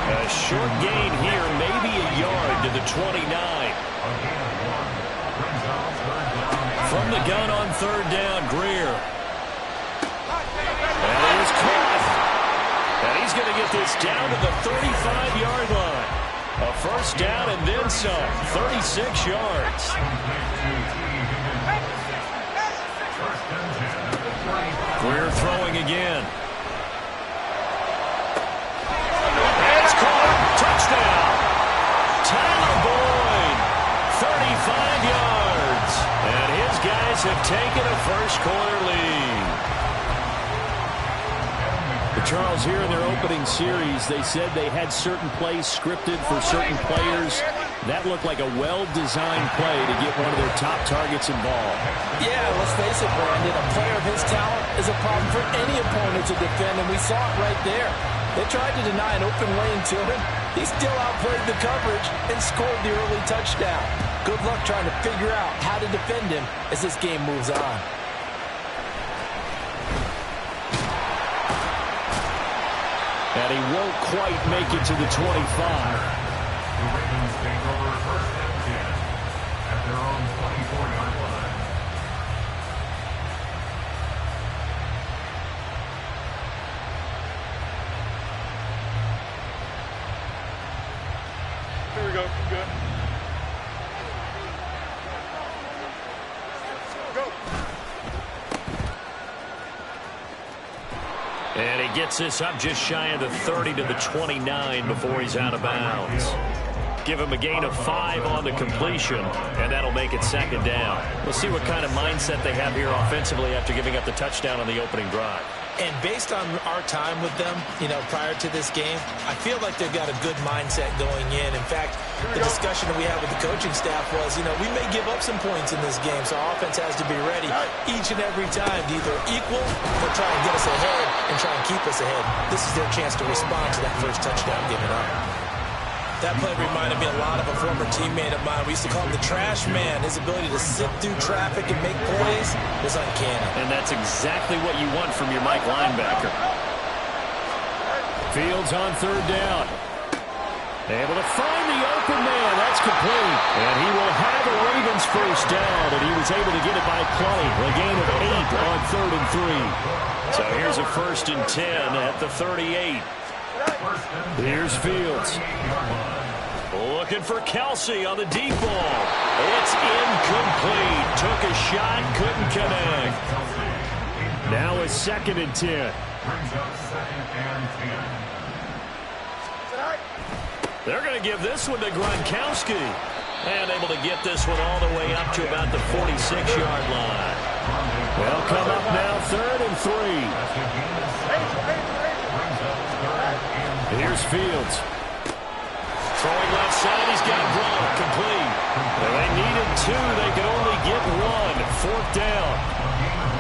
A short gain here, maybe a yard to the 29. From the gun on 3rd down, Greer. And he is caught. And he's going to get this down to the 35-yard line. A first down and then some. 36 yards. Greer throwing again. It's caught. Touchdown. Tyler Boyd. 35 yards. And his guys have taken a first-quarter lead.
Charles, here in their opening series, they said they had certain plays scripted for certain players. That looked like a well-designed play to get one of their top targets involved.
Yeah, let's face it, Brandon. A player of his talent is a problem for any opponent to defend, and we saw it right there. They tried to deny an open lane to him. He still outplayed the coverage and scored the early touchdown. Good luck trying to figure out how to defend him as this game moves on.
And he won't quite make it to the 25.
The Ravens take over 1st and 10 at their own 24-yard line.
Here we go. Good. Go.
And he gets this up just shy of the 30 to the 29 before he's out of bounds. Give him a gain of 5 on the completion, and that'll make it 2nd down. We'll see what kind of mindset they have here offensively after giving up the touchdown on the opening drive.
And based on our time with them, prior to this game, I feel like they've got a good mindset going in. In fact, the discussion that we had with the coaching staff was, we may give up some points in this game, so our offense has to be ready each and every time to either equal or try and get us ahead and try and keep us ahead. This is their chance to respond to that first touchdown given up. That play reminded me a lot of a former teammate of mine. We used to call him the trash man. His ability to sit through traffic and make plays was uncanny.
And that's exactly what you want from your Mike linebacker.
Fields on 3rd down. Able to find the open man. That's complete. And he will have a Ravens first down, and he was able to get it by plenty. A gain of 8 on 3rd and 3.
So here's a 1st and 10 at the 38.
Here's Fields.
Looking for Kelsey on the deep ball. It's incomplete. Took a shot, couldn't connect.
Now a 2nd and 10.
Brings up 2nd and 10.
They're going to give this one to Gronkowski. And able to get this one all the way up to about the 46-yard line.
They'll come up now 3rd and 3. Here's Fields.
Throwing left side, he's got Gronk, complete. And they needed 2, they could only get 1. 4th down.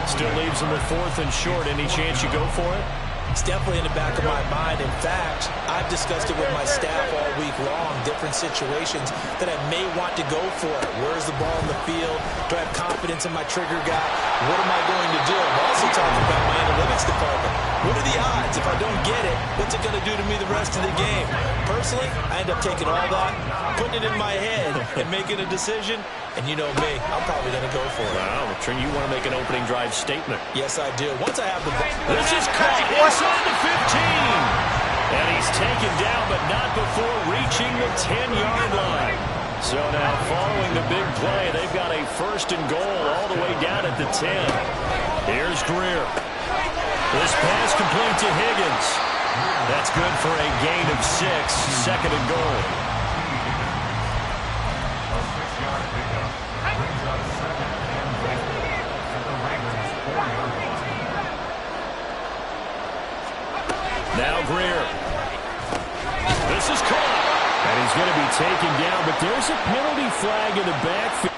Still leaves them with 4th and short. Any chance you go for it?
It's definitely in the back of my mind. In fact, I've discussed it with my staff all week long, different situations that I may want to go for it. Where's the ball in the field? Do I have confidence in my trigger guy? What am I going to do? I'm also talking about my analytics department. What are the odds? If I don't get it, what's it going to do to me the rest of the game? Personally, I end up taking all that, putting it in my head, and making a decision. And you know me, I'm probably going to go for it.
Wow, you want to make an opening drive statement.
Yes, I do. Once I have the ball.
This is caught inside the 15. And he's taken down, but not before reaching the 10-yard line. So now, following the big play, they've got a 1st and goal all the way down at the 10. Here's Greer. This complete to Higgins. That's good for a gain of 6, second and goal.
A 6-yard pickup brings up second and goal at the Ravens' 4-yard line.
Now Greer. This is caught.
And he's going to be taken down, but there's a penalty flag in the backfield.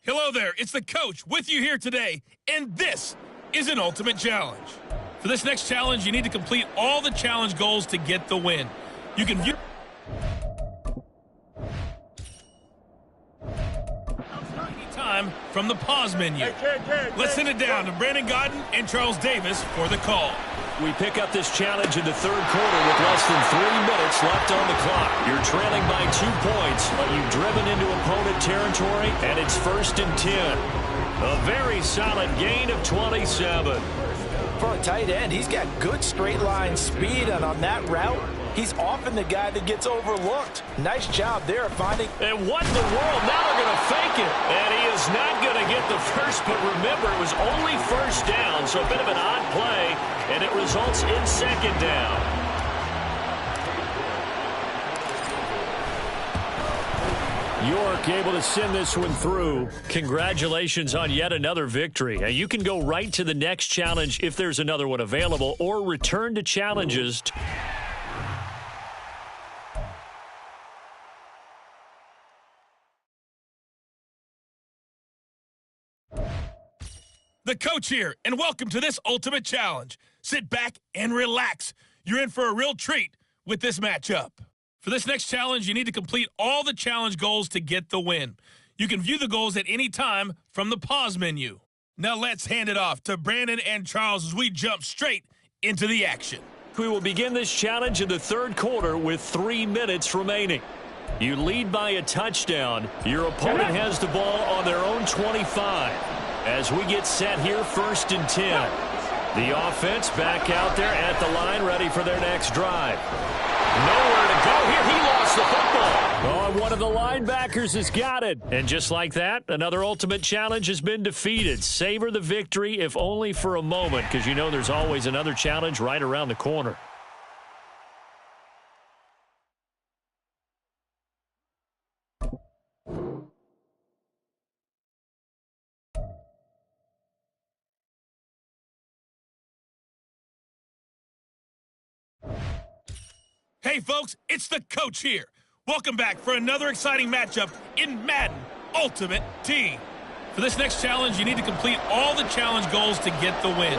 Hello there, it's the coach with you here today, and this is an ultimate challenge. For this next challenge, you need to complete all the challenge goals to get the win. You can view time from the pause menu. Let's send it down to Brandon Godden and Charles Davis for the call.
We pick up this challenge in the third quarter with less than 3 minutes left on the clock. You're trailing by 2 points, but you've driven into opponent territory, and it's 1st and 10. A very solid gain of 27.
For a tight end, he's got good straight line speed, and on that route, he's often the guy that gets overlooked. Nice job there of finding.
And what in the world? Now they're going to fake it. And he is not going to get the first, but remember, it was only 1st down, so a bit of an odd play, and it results in 2nd down.
York able to send this one through.
Congratulations on yet another victory. Now, you can go right to the next challenge if there's another one available, or return to challenges.
The coach here, and welcome to this ultimate challenge. Sit back and relax. You're in for a real treat with this matchup. For this next challenge, you need to complete all the challenge goals to get the win. You can view the goals at any time from the pause menu. Now let's hand it off to Brandon and Charles as we jump straight into the action.
We will begin this challenge in the third quarter with 3 minutes remaining. You lead by a touchdown. Your opponent has the ball on their own 25. As we get set here, 1st and 10. The offense back out there at the line, ready for their next drive. Nowhere to go here. He lost the football.
Oh, and one of the linebackers has got it.
And just like that, another ultimate challenge has been defeated. Savor the victory, if only for a moment, because you know there's always another challenge right around the corner.
Hey folks, it's the coach here. Welcome back for another exciting matchup in Madden Ultimate Team. For this next challenge, you need to complete all the challenge goals to get the win.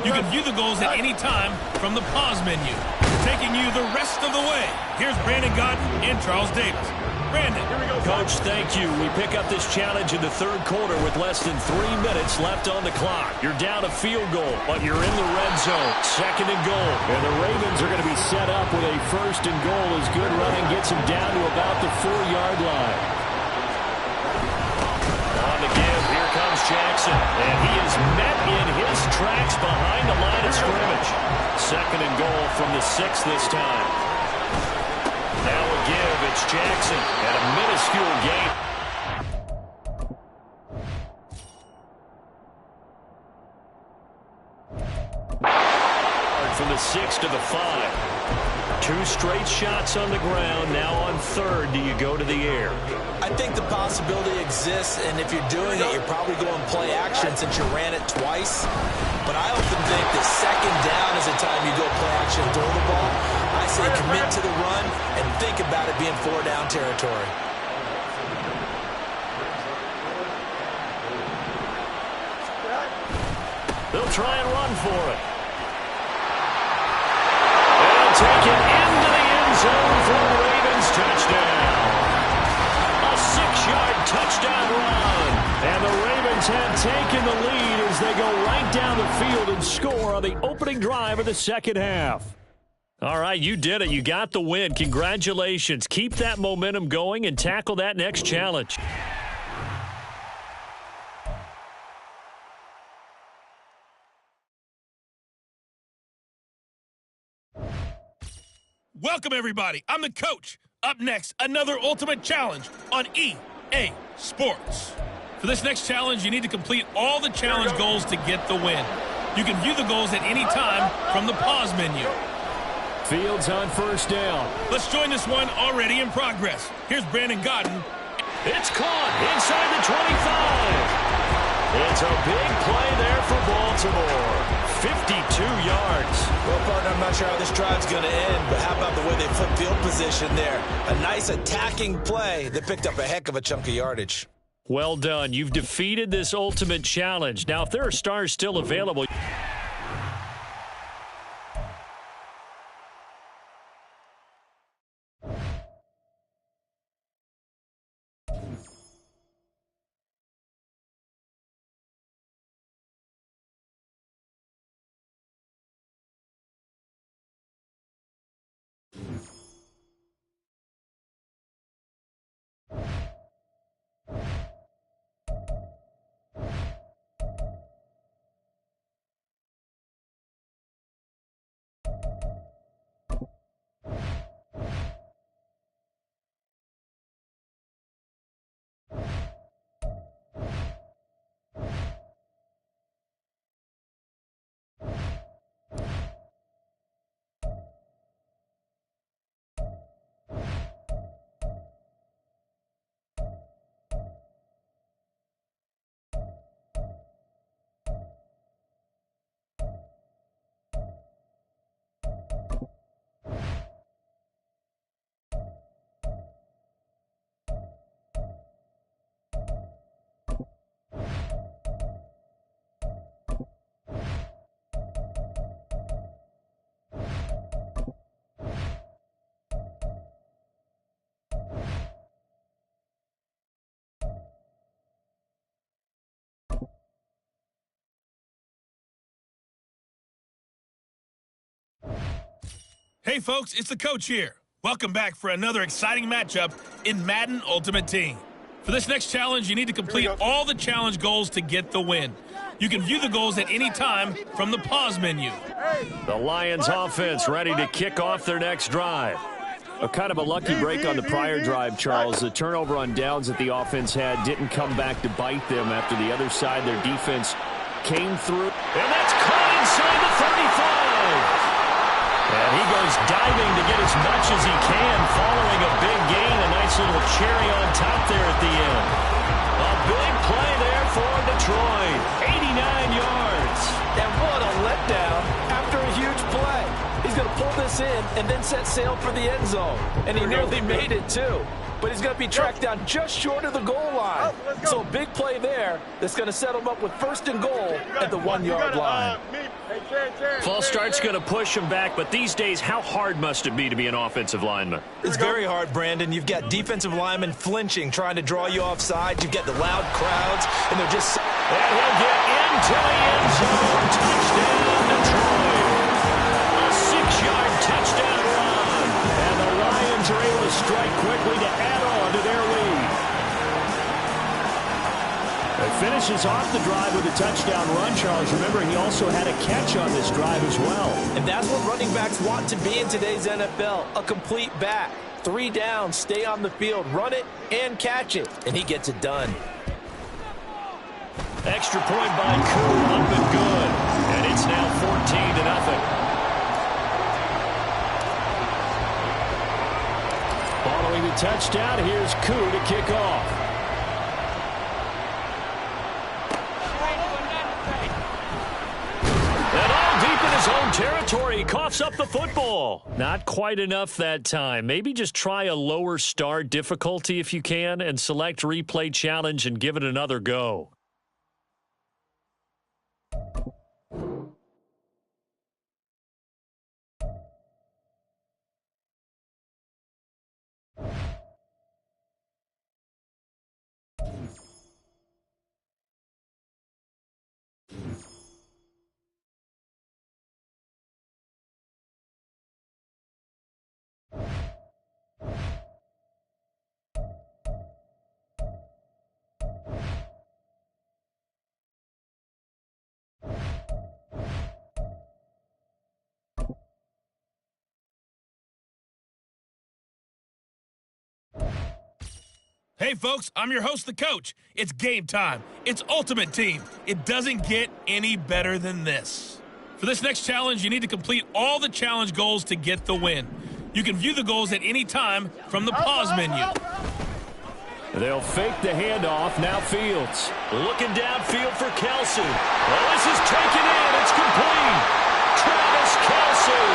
You can view the goals at any time from the pause menu. Taking you the rest of the way, here's Brandon Godden and Charles Davis. Brandon.
Coach, thank you. We pick up this challenge in the third quarter with less than 3 minutes left on the clock. You're down a field goal, but you're in the red zone. 2nd and goal.
And the Ravens are going to be set up with a 1st and goal as good running gets them down to about the 4-yard line.
On the give, here comes Jackson. And he is met in his tracks behind the line of scrimmage. 2nd and goal from the 6 this time. Now a give, it's Jackson at a minuscule gain. From the 6 takes to the 5. 2 straight shots on the ground. Now on 3rd, do you go to the air?
I think the possibility exists, and if you're doing it, you're probably going play action since you ran it twice. But I often think that 2nd down is the time you go play action and throw the ball. I say commit to the run and think about it being 4-down territory.
They'll try and run for it. They'll take it into the end zone for the Ravens touchdown. A 6-yard touchdown run. And the Ravens have taken the lead as they go right down the field and score on the opening drive of the second half. All right, you did it. You got the win. Congratulations. Keep that momentum going and tackle that next challenge.
Welcome, everybody. I'm the coach. Up next, another ultimate challenge on EA Sports. For this next challenge, you need to complete all the challenge goals to get the win. You can view the goals at any time from the pause menu.
Fields on 1st down.
Let's join this one already in progress. Here's Brandon Godden.
It's caught inside the 25. It's a big play there for Baltimore. 52 yards.
Well, partner, I'm not sure how this drive's going to end, but how about the way they flip field position there? A nice attacking play that picked up a heck of a chunk of yardage.
Well done. You've defeated this ultimate challenge. Now, if there are stars still available...
Hey, folks, it's the coach here. Welcome back for another exciting matchup in Madden Ultimate Team. For this next challenge, you need to complete all the challenge goals to get the win. You can view the goals at any time from the pause menu.
The Lions offense ready to kick off their next drive. A kind of a lucky break on the prior drive, Charles. The turnover on downs that the offense had didn't come back to bite them after the other side. Their defense came through. And that's caught inside the 35. And he goes diving to get as much as he can, following a big gain. A nice little cherry on top there at the end. A big play there for Detroit. 89 yards.
And what a letdown after a huge play. He's going to pull this in and then set sail for the end zone. And he nearly made it, too. But he's going to be tracked down just short of the goal line. So a big play there that's going to set him up with 1st and goal at the 1-yard line.
False start's going to push him back, but these days, how hard must it be to be an offensive lineman?
It's very hard, Brandon. You've got defensive linemen flinching, trying to draw you offside. You've got the loud crowds, and they're just...
And he'll get into the end zone. Touchdown, Detroit. A 6-yard touchdown run. And the Lions are able to strike quickly to add on to their lead. It finishes off the drive with a touchdown run, Charles. Remember, he also had a catch on this drive as well.
And that's what running backs want to be in today's NFL, a complete back. 3 down, stay on the field, run it, and catch it. And he gets it done.
Extra point by Koo, up and good. And it's now 14-0.
Scoring the touchdown, here's Koo to kick off. And all deep in his own territory, he coughs up the football. Not quite enough that time. Maybe just try a lower star difficulty if you can and select replay challenge and give it another go.
Hey, folks, I'm your host, the coach. It's game time. It's Ultimate Team. It doesn't get any better than this. For this next challenge, you need to complete all the challenge goals to get the win. You can view the goals at any time from the pause menu.
They'll fake the handoff. Now Fields.
Looking downfield for Kelsey. Oh, this is taken in. It's complete. Travis Kelsey.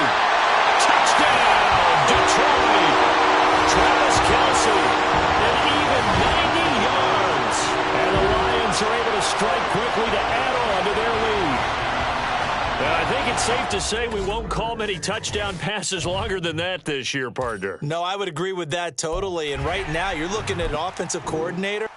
Touchdown, Detroit. Travis Kelsey. An even 90 yards.
And the Lions are able to strike quickly to add on to their lead.
I think it's safe to say we won't call many touchdown passes longer than that this year, partner.
No, I would agree with that totally. And right now, you're looking at an offensive coordinator